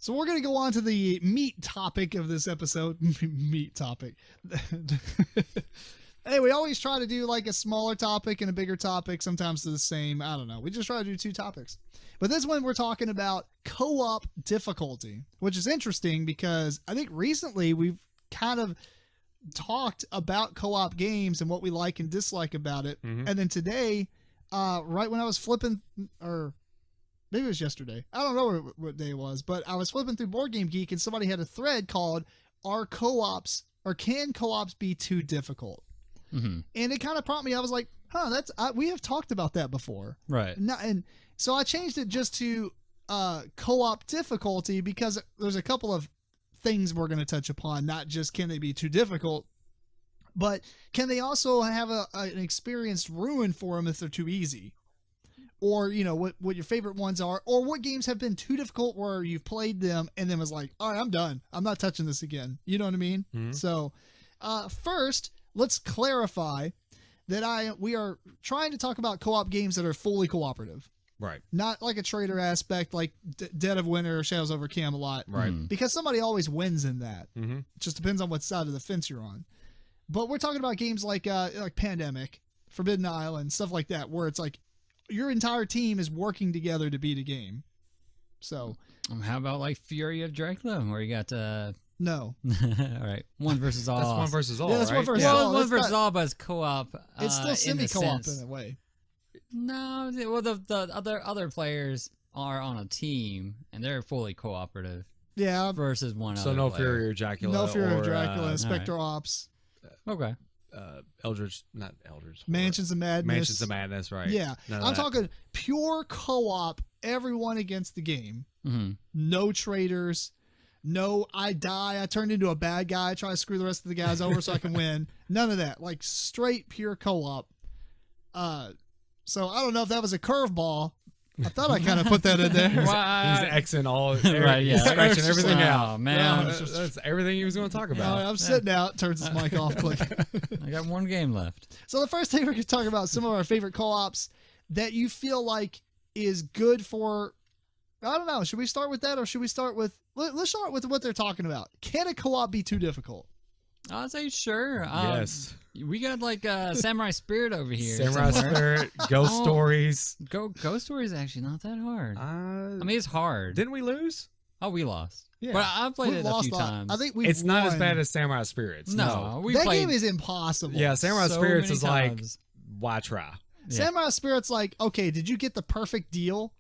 So we're going to go on to the meat topic of this episode. Meat topic. Hey, we always try to do like a smaller topic and a bigger topic. Sometimes they're the same. I don't know. We just try to do 2 topics. But this one we're talking about co-op difficulty, which is interesting because I think recently we've kind of talked about co-op games and what we like and dislike about it. Mm-hmm. And then today, right when I was flipping, or maybe it was yesterday, I don't know what day it was, but I was flipping through Board Game Geek and somebody had a thread called "Are co-ops or can co-ops be too difficult?" Mm-hmm. And it kind of prompted me. I was like, we have talked about that before. Right. And so I changed it just to co-op difficulty because there's a couple of things we're going to touch upon, not just can they be too difficult, but can they also have an experience ruined for them if they're too easy? Or, what your favorite ones are, or what games have been too difficult where you've played them and then was like, all right, I'm done. I'm not touching this again. You know what I mean? Mm-hmm. So first, let's clarify that we are trying to talk about co-op games that are fully cooperative. Right. Not like a trader aspect like Dead of Winter or Shadows over Camelot. Right. Because somebody always wins in that. Mm-hmm. It just depends on what side of the fence you're on. But we're talking about games like Pandemic, Forbidden Island, stuff like that, where it's like your entire team is working together to beat a game. So. How about like Fury of Dracula, where you got... No. All right. One versus all. That's one versus all, yeah, that's right? one versus all. One versus all, but it's co-op. It's still semi-co-op in a way. No, well, the other players are on a team, and they're fully cooperative. Yeah. Versus one other So no player. Fury or Dracula. No Fury or Dracula, Spectre Ops. Okay. Not Eldritch. Mansions of Madness. Mansions of Madness, right. Yeah. I'm talking pure co-op, everyone against the game. Mm-hmm. No traitors. No, I die. I turned into a bad guy. I try to screw the rest of the guys over so I can win. None of that. Like straight pure co-op. So I don't know if that was a curveball. I thought I kind of put that in there. He's Xing all, right, yeah. Scratching everything out. Man, that's everything he was going to talk about. I'm sitting out. Turns his mic off. Click. I got one game left. So the first thing we're going to talk about some of our favorite co-ops that you feel like is good for. I don't know. Should we start with that or should we start with... Let's start with what they're talking about. Can a co-op be too difficult? I'd say sure. Yes. We got like Samurai Spirit over here. Samurai Spirit, Ghost Stories. Ghost Stories is actually not that hard. I mean, it's hard. Didn't we lose? Oh, we lost. Yeah. But I played it a few times. I think it's not as bad as Samurai Spirits. No. That game is impossible. Yeah, Samurai Spirits is times. like, why try? Yeah. Samurai Spirits like, okay, did you get the perfect deal?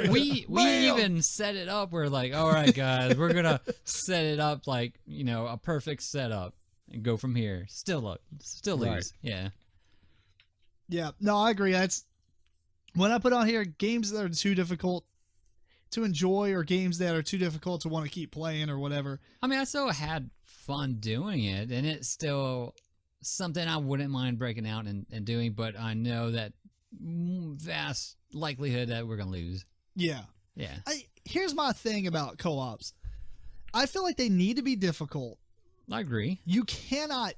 we even set it up. We're like, all right, guys, we're gonna set it up like a perfect setup and go from here. Still lose. Right. Yeah. No, I agree. That's when I put on here games that are too difficult to enjoy or games that are too difficult to want to keep playing or whatever. I mean, I still had fun doing it, and it's still something I wouldn't mind breaking out and doing. But I know that vast likelihood that we're gonna lose. Yeah. Here's my thing about co-ops. I feel like they need to be difficult. I agree. You cannot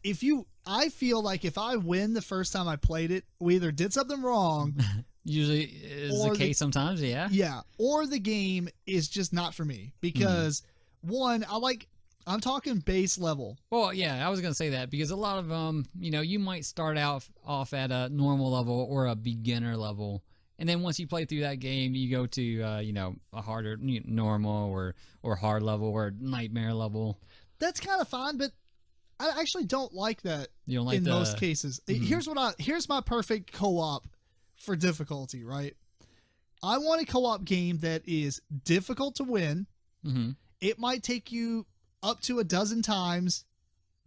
I feel like if I win the first time I played it, we either did something wrong. Usually is the case sometimes, yeah. Yeah. Or the game is just not for me. Because one, I'm talking base level. Well, yeah, I was going to say that because a lot of them, you might start off at a normal level or a beginner level. And then once you play through that game, you go to, a harder, normal or hard level or nightmare level. That's kind of fine, but I actually don't like that you don't like in most cases. Mm-hmm. Here's my perfect co-op for difficulty, right? I want a co-op game that is difficult to win. Mm-hmm. It might take you up to a dozen times,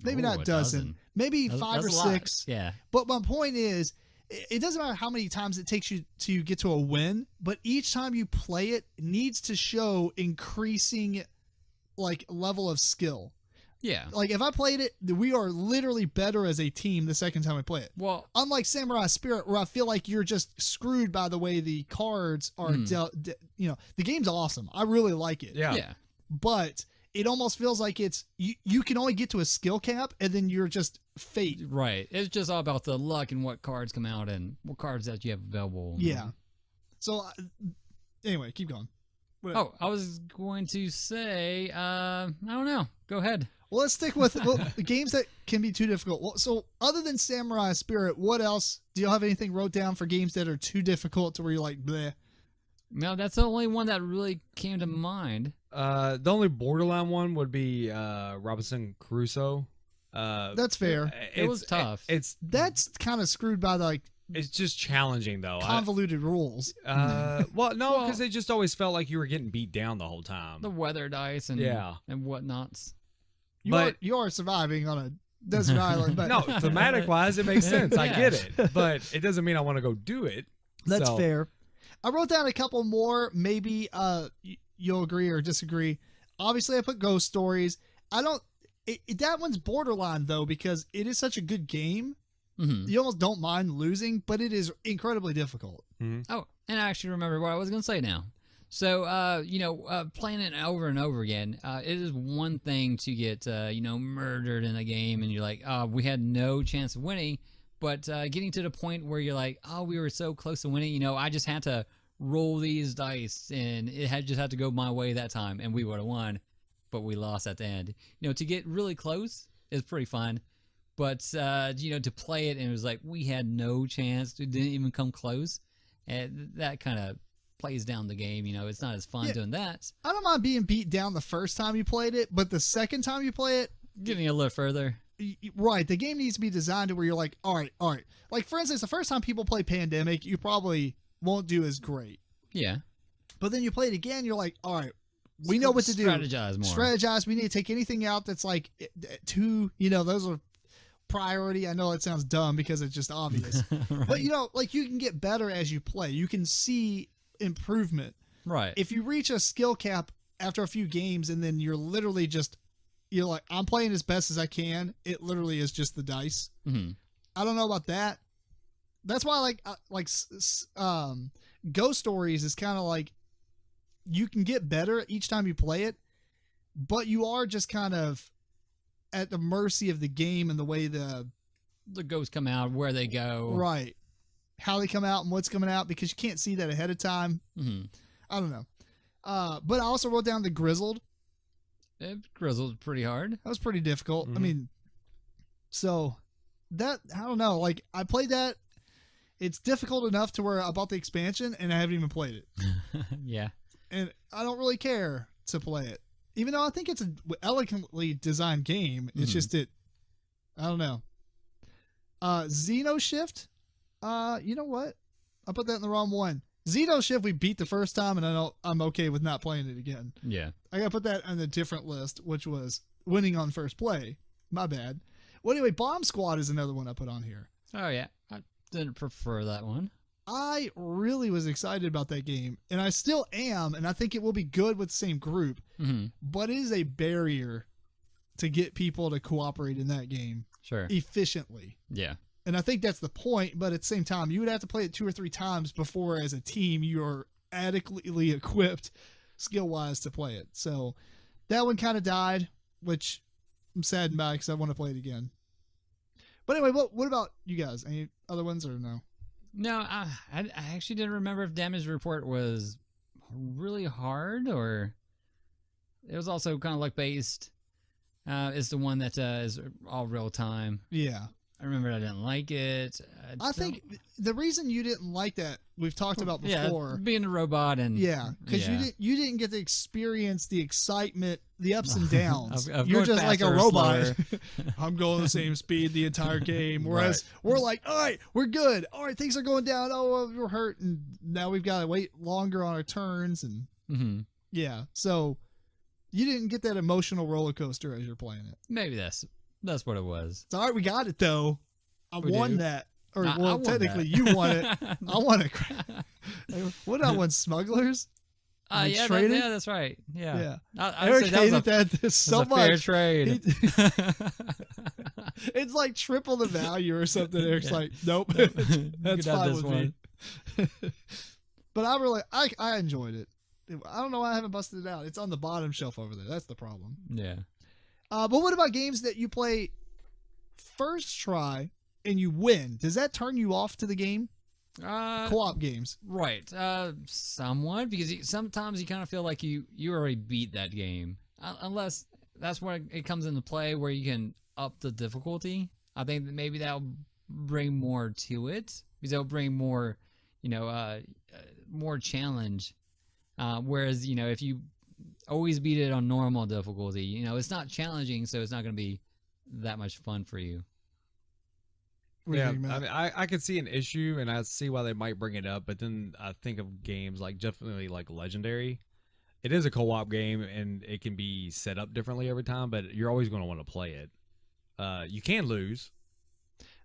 maybe not a dozen, maybe five or six. Yeah. But my point is, it doesn't matter how many times it takes you to get to a win, but each time you play it needs to show increasing level of skill. Yeah. Like if I played it, we are literally better as a team the second time I play it. Well, unlike Samurai Spirit, where I feel like you're just screwed by the way the cards are dealt. The game's awesome. I really like it. Yeah. But it almost feels like it's you can only get to a skill cap and then you're just fate. Right. It's just all about the luck and what cards come out and what cards that you have available. Yeah. So anyway, keep going. Oh, I was going to say, I don't know. Go ahead. Well, let's stick with the games that can be too difficult. Well, so other than Samurai Spirit, what else? Do you have anything wrote down for games that are too difficult to where you're like, bleh? No, that's the only one that really came to mind. The only borderline one would be Robinson Crusoe. That's fair. It was tough. That's kind of screwed by the It's just challenging though. convoluted rules. Well, no, because it just always felt like you were getting beat down the whole time. The weather dice and whatnots. You are surviving on a desert island, but no, thematic wise, it makes sense. I get it, but it doesn't mean I want to go do it. That's fair. I wrote down a couple more. Maybe you'll agree or disagree. Obviously, I put Ghost Stories. I don't. That one's borderline though because it is such a good game. Mm-hmm. You almost don't mind losing, but it is incredibly difficult. Mm-hmm. Oh, and I actually remember what I was going to say now. So, playing it over and over again, it is one thing to get, murdered in a game and you're like, oh, we had no chance of winning. But getting to the point where you're like, oh, we were so close to winning, I just had to roll these dice and it just had to go my way that time and we would have won, but we lost at the end. To get really close is pretty fun. But, to play it and it was like, we had no chance, it didn't even come close. And that kind of plays down the game. It's not as fun doing that. I don't mind being beat down the first time you played it, but the second time you play it, getting a little further. Right. The game needs to be designed to where you're like, all right. Like, for instance, the first time people play Pandemic, you probably won't do as great. Yeah. But then you play it again, you're like, all right, we know what to do. Strategize more. Strategize. We need to take anything out that's like too, those are priority. I know it sounds dumb because it's just obvious. Right. But, you can get better as you play. You can see improvement. Right. If you reach a skill cap after a few games and then you're literally you're like, I'm playing as best as I can. It literally is just the dice. Mm-hmm. I don't know about that. That's why Ghost Stories is kind of like you can get better each time you play it, but you are just kind of at the mercy of the game and the way the ghosts come out, where they go. Right. How they come out and what's coming out because you can't see that ahead of time. Mm-hmm. I don't know. But I also wrote down the Grizzled. It grizzled pretty hard. That was pretty difficult. Mm-hmm. I mean, so that, I don't know. Like, I played that. It's difficult enough to where I bought the expansion and I haven't even played it. Yeah. And I don't really care to play it. Even though I think it's an elegantly designed game. It's just I don't know. Xeno Shift. You know what? I put that in the wrong one. Xeno Shift we beat the first time, and I'm okay with not playing it again. Yeah. I gotta put that on a different list, which was winning on first play. My bad. Well, anyway, Bomb Squad is another one I put on here. Oh, yeah. I didn't prefer that one. I really was excited about that game, and I still am, and I think it will be good with the same group, but it is a barrier to get people to cooperate in that game efficiently. Yeah. And I think that's the point, but at the same time, you would have to play it 2 or 3 times before, as a team, you're adequately equipped skill-wise to play it. So that one kind of died, which I'm saddened by because I want to play it again. But anyway, what about you guys? Any other ones or no? No, I actually didn't remember if Damage Report was really hard or it was also kind of luck based. It's the one that is all real time. Yeah. I remember I didn't like it. I think the reason you didn't like that we've talked about before. Yeah, being a robot and because you didn't get to experience the excitement, the ups and downs. You're just like a robot. I'm going the same speed the entire game, whereas we're like, all right, we're good. All right, things are going down. Oh, we're hurt, and now we've got to wait longer on our turns, and so you didn't get that emotional roller coaster as you're playing it. Maybe that's what it was. It's all right. We got it though. I won that. Or I technically you won it. I won it. What did I won? Smugglers? Yeah, that's right. Yeah. Eric hated that so much. Fair trade. It's like triple the value or something. Eric's like, nope. That's fine with me. But I enjoyed it. I don't know why I haven't busted it out. It's on the bottom shelf over there. That's the problem. Yeah. But what about games that you play first try and you win? Does that turn you off to the game? co-op games. Right. Somewhat, because sometimes you kind of feel like you already beat that game. Unless that's where it comes into play, where you can up the difficulty. I think that maybe that'll bring more to it, because it'll bring more, more challenge. Whereas, if you always beat it on normal difficulty, it's not challenging, so it's not going to be that much fun for you. Yeah, I mean, I could see an issue, and I see why they might bring it up, but then I think of games like definitely like Legendary. It is a co-op game, and it can be set up differently every time, but you're always going to want to play it. You can lose.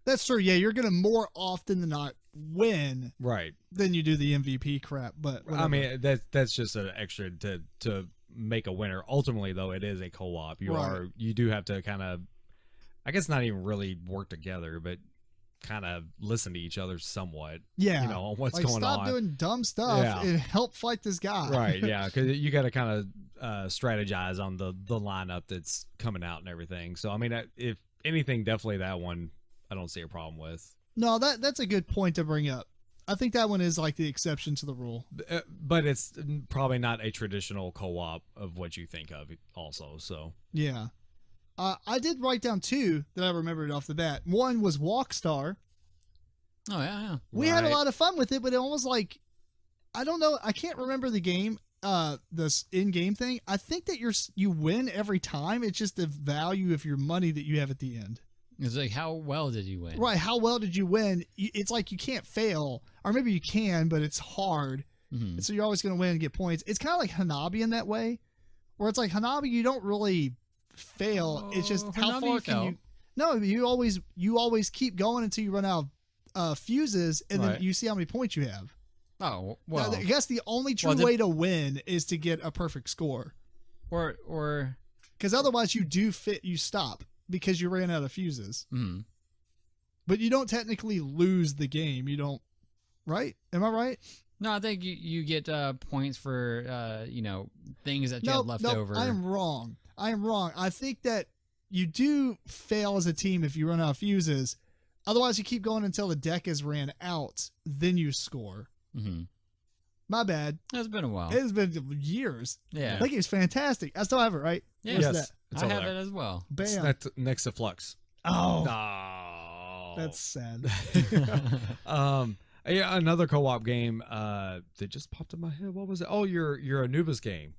That's true. Yeah, you're going to more often than not win, right? Than you do the MVP crap. But whatever. I mean, that's just an extra to make a winner. Ultimately, though, it is a co-op. You do have to kind of, I guess, not even really work together, but kind of listen to each other somewhat. Yeah, on what's going on. Stop doing dumb stuff and help fight this guy. Right. Yeah, because you got to kind of strategize on the lineup that's coming out and everything. So I mean, if anything, definitely that one I don't see a problem with. No, that's a good point to bring up. I think that one is like the exception to the rule. But it's probably not a traditional co-op of what you think of also. So yeah. I did write down two that I remembered off the bat. One was Walkstar. Oh, yeah. We had a lot of fun with it, but it almost like, I don't know. I can't remember the game, this in-game thing. I think that you win every time. It's just the value of your money that you have at the end. It's like, how well did you win? Right. How well did you win? It's like you can't fail, or maybe you can, but it's hard. Mm-hmm. So you're always going to win and get points. It's kind of like Hanabi in that way, where it's like Hanabi, you don't really fail. It's just how far can you? No, you always keep going until you run out of fuses, and then you see how many points you have. Oh, well, I guess the only true way to win is to get a perfect score, or because otherwise you stop because you ran out of fuses. Mm. But you don't technically lose the game. You don't, right? Am I right? No, I think you get points for things that you have left over. I am wrong. I think that you do fail as a team if you run out of fuses. Otherwise, you keep going until the deck is ran out. Then you score. Mm-hmm. My bad. It's been a while. It's been years. Yeah. I think it's fantastic. I still have it, right? Yeah. Yes. I have it as well. Bam. It's next to Flux. Oh. No. That's sad. Yeah, another co-op game that just popped in my head. What was it? Oh, your Anubis game.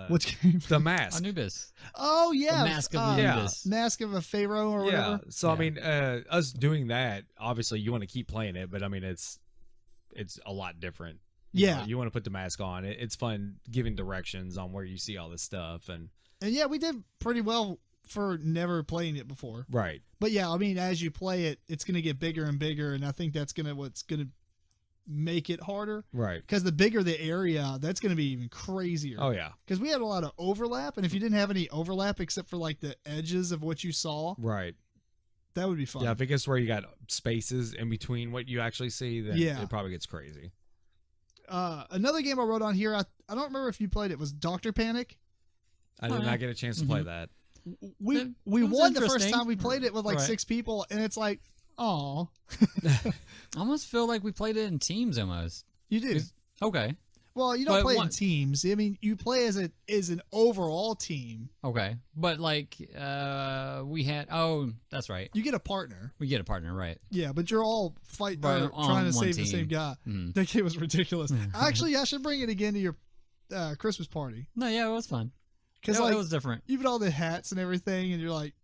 Which game? The Mask. Anubis. Oh yeah, the Mask of Anubis. Mask of a Pharaoh or whatever. So I mean, us doing that, obviously you want to keep playing it, but I mean it's a lot different. You want to put the mask on. It's fun giving directions on where you see all this stuff, and yeah, we did pretty well for never playing it before. Right. But yeah, I mean, as you play it, it's going to get bigger and bigger, and I think that's what's going to make it harder. Right. Because the bigger the area, that's going to be even crazier. Oh, yeah. Because we had a lot of overlap, and if you didn't have any overlap except for like the edges of what you saw, right, that would be fun. Yeah, if it gets where you got spaces in between what you actually see, then it probably gets crazy. Another game I wrote on here, I don't remember if you played it, was Dr. Panic. I did not get a chance to play that. We won the first time we played it with like 6 people, and it's like, oh. I almost feel like we played it in teams almost. You do. Okay. Well, you don't play in teams. I mean, you play as an overall team. Okay. But like we had that's right. You get a partner. We get a partner, right. Yeah, but you're all trying to save the same guy. Mm. That game was ridiculous. Actually, I should bring it again to your Christmas party. No, yeah, it was fun. Because it was different. Even all the hats and everything, and you're like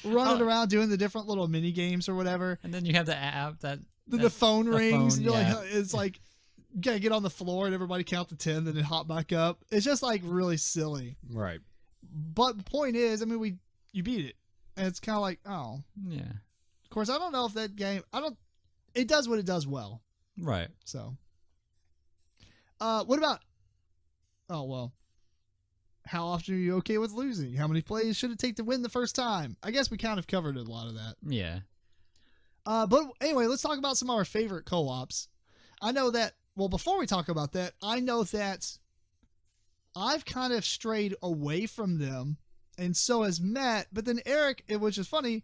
running around doing the different little mini games or whatever. And then you have the app the phone rings. And you're like, it's like you gotta get on the floor and everybody count to 10, then hop back up. It's just like really silly. Right. But the point is, I mean, you beat it, and it's kind of like, oh yeah. Of course, I don't know if that game. It does what it does well. Right. So. What about? Oh well. How often are you okay with losing? How many plays should it take to win the first time? I guess we kind of covered a lot of that. Yeah. But anyway, let's talk about some of our favorite co-ops. I know that, well, before we talk about that, I know that I've kind of strayed away from them, and so has Matt, but then Eric, which is funny,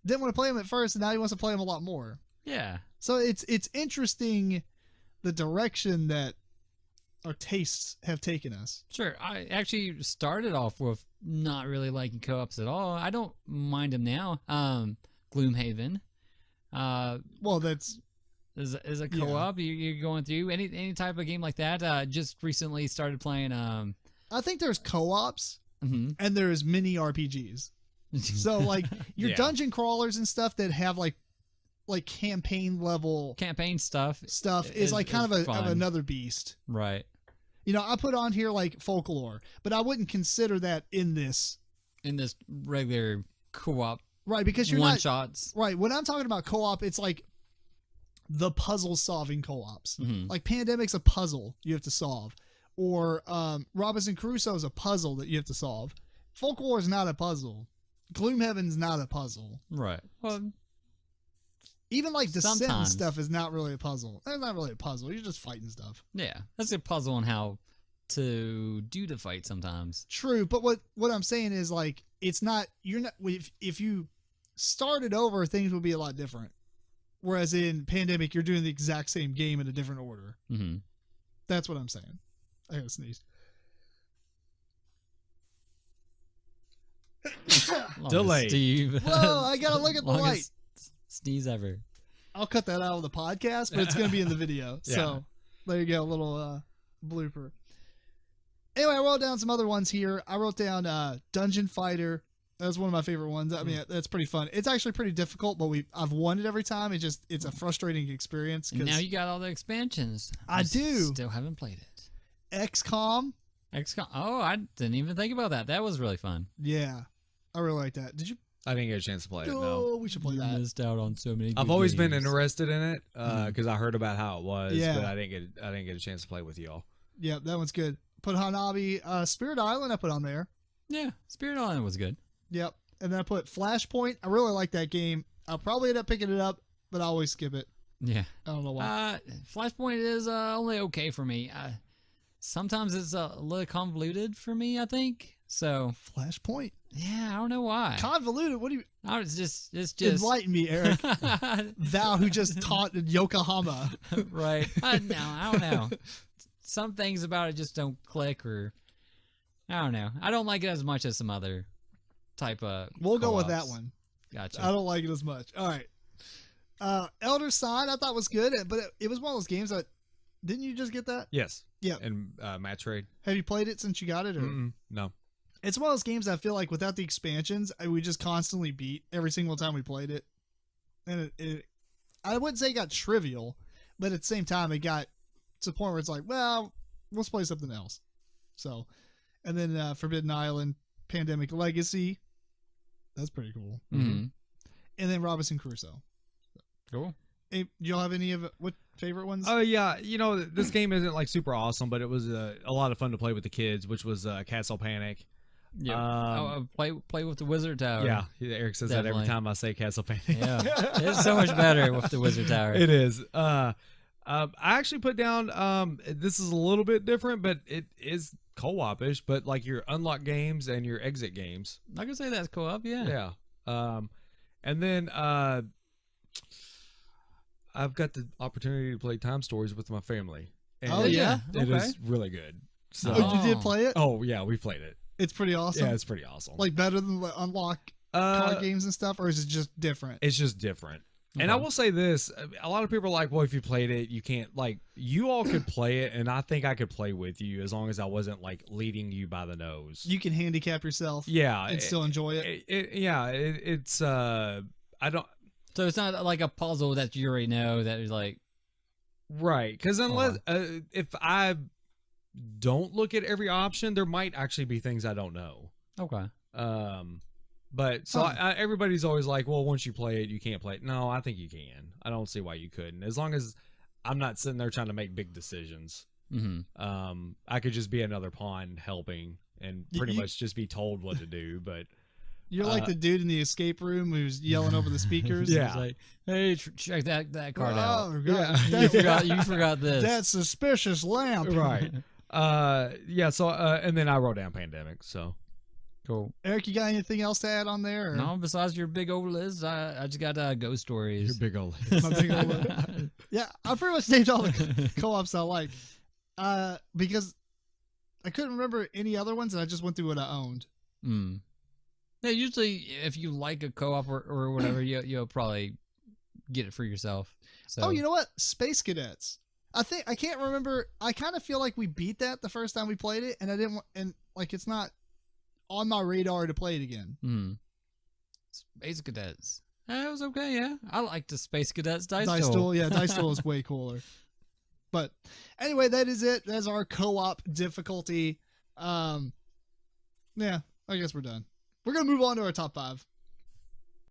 didn't want to play them at first, and now he wants to play them a lot more. Yeah. So it's interesting the direction that our tastes have taken us. Sure. I actually started off with not really liking co-ops at all. I don't mind them now. Gloomhaven. Well, that's is a co-op. You're going through any type of game like that. Just recently started playing. I think there's co-ops Mhm. and there's mini RPGs. So like your Yeah. dungeon crawlers and stuff that have like campaign level campaign stuff. is like kind of fun. another beast. Right. You know, I put on here like folklore, but I wouldn't consider that in this. In this regular co-op Right, because you're one not shots. right. When I'm talking about co-op, it's like the puzzle solving co-ops. Mhm. Like Pandemic's a puzzle you have to solve, or Robinson Crusoe is a puzzle that you have to solve. Folklore is not a puzzle. Gloomhaven's not a puzzle. Right. Well, Even like Descent sometimes. stuff is not really a puzzle. It's not really a puzzle. You're just fighting stuff. yeah. That's a puzzle on how to do the fight sometimes. True, but what I'm saying is like it's not. You're not. If you started over, things would be a lot different. Whereas in Pandemic, you're doing the exact same game in a different order. Mm-hmm. That's what I'm saying. I gotta sneeze. Delayed. Steve. Whoa, I gotta look at the light. Longest sneeze ever. I'll cut that out of the podcast, but it's gonna be in the video. Yeah. So there you go, a little blooper. Anyway, I wrote down some other ones here. I wrote down Dungeon Fighter. That was one of my favorite ones. I mean, that's pretty fun. It's actually pretty difficult, but I've won it every time. It's a frustrating experience. And now you got all the expansions. I do. Still haven't played it. XCOM. XCOM. Oh, I didn't even think about that. That was really fun. Yeah, I really like that. Did you? I didn't get a chance to play it. No, Oh, we should play You that. missed out on so many. I've good always been games. interested in it because I heard about how it was, Yeah. but I didn't get a chance to play with y'all. Yeah, that one's good. Put Hanabi, Spirit Island. I put on there. Yeah, Spirit Island was good. Yep. And then I put Flashpoint. I really like that game. I'll probably end up picking it up, but I always skip it. Yeah. I don't know why. Flashpoint is only okay for me. Sometimes it's a little convoluted for me, I think. So Flashpoint. yeah, I don't know why. Convoluted. What do you No, it's just enlighten me, Eric? Thou who just taught in Yokohama. right. No, I don't know. Some things about it just don't click, or I don't know. I don't like it as much as some other type of. We'll go with that co-ops. one. Gotcha. I don't like it as much. All right. Elder Sign I thought was good, but it was one of those games that didn't you just get that? Yes. Yeah. And match trade. Have you played it since you got it? Or? No. It's one of those games that I feel like without the expansions, we just constantly beat every single time we played it. And I wouldn't say it got trivial, but at the same time, it got to the point where it's like, well, let's play something else. So, and then Forbidden Island, Pandemic Legacy. That's pretty cool. Mm-hmm. And then Robinson Crusoe. Cool. Hey, do y'all have any of what favorite ones? Oh yeah, this game isn't like super awesome, but it was a lot of fun to play with the kids, which was Castle Panic. Yeah. Play with the Wizard Tower. Yeah, Eric says that Definitely. every time I say Castle Panic. Yeah. It's so much better with the Wizard Tower. It is. I actually put down. This is a little bit different, but it is co-op-ish. But like your unlock games and your exit games. I can say that's co-op. Yeah. Yeah. And then I've got the opportunity to play Time Stories with my family. And Oh, yeah? it Okay. is really good. So, Oh, you did play it? oh yeah, we played it. It's pretty awesome. Yeah, it's pretty awesome. Like better than the unlock card games and stuff, or is it just different? It's just different. And I Okay. will say this, a lot of people are like, well, if you played it, you can't, like, you all could play it, and I think I could play with you as long as I wasn't, like, leading you by the nose. You can handicap yourself Yeah. and still enjoy it. It's, I don't, So it's not like a puzzle that you already know that is like. right. Because unless, if I don't look at every option, there might actually be things I don't know. Okay. But so everybody's always like, well, once you play it, you can't play it. No, I think you can. I don't see why you couldn't. As long as I'm not sitting there trying to make big decisions. Mm-hmm. I could just be another pawn helping and pretty much just be told what to do. But You're like the dude in the escape room who's yelling over the speakers. Yeah. It's like, hey, check that card out. Oh, God. You forgot this. That suspicious lamp. right. Yeah. So and then I wrote down Pandemic. So Cool. Eric, you got anything else to add on there? Or? No, besides your big old list, I just got ghost stories. Your big old My big old list. Yeah, I pretty much named all the co-ops I like. Because I couldn't remember any other ones, and I just went through what I owned. Yeah, usually if you like a co-op or whatever, you'll probably get it for yourself. So. Oh, you know what? Space Cadets. I can't remember. I kind of feel like we beat that the first time we played it, and I didn't. And like, it's not on my radar to play it again. Space Cadets. It was okay. Yeah, I like the Space Cadets dice tool. tool. Yeah, dice tool is way cooler. But anyway, that is it. That's our co-op difficulty. Yeah, I guess we're done. We're gonna move on to our top 5.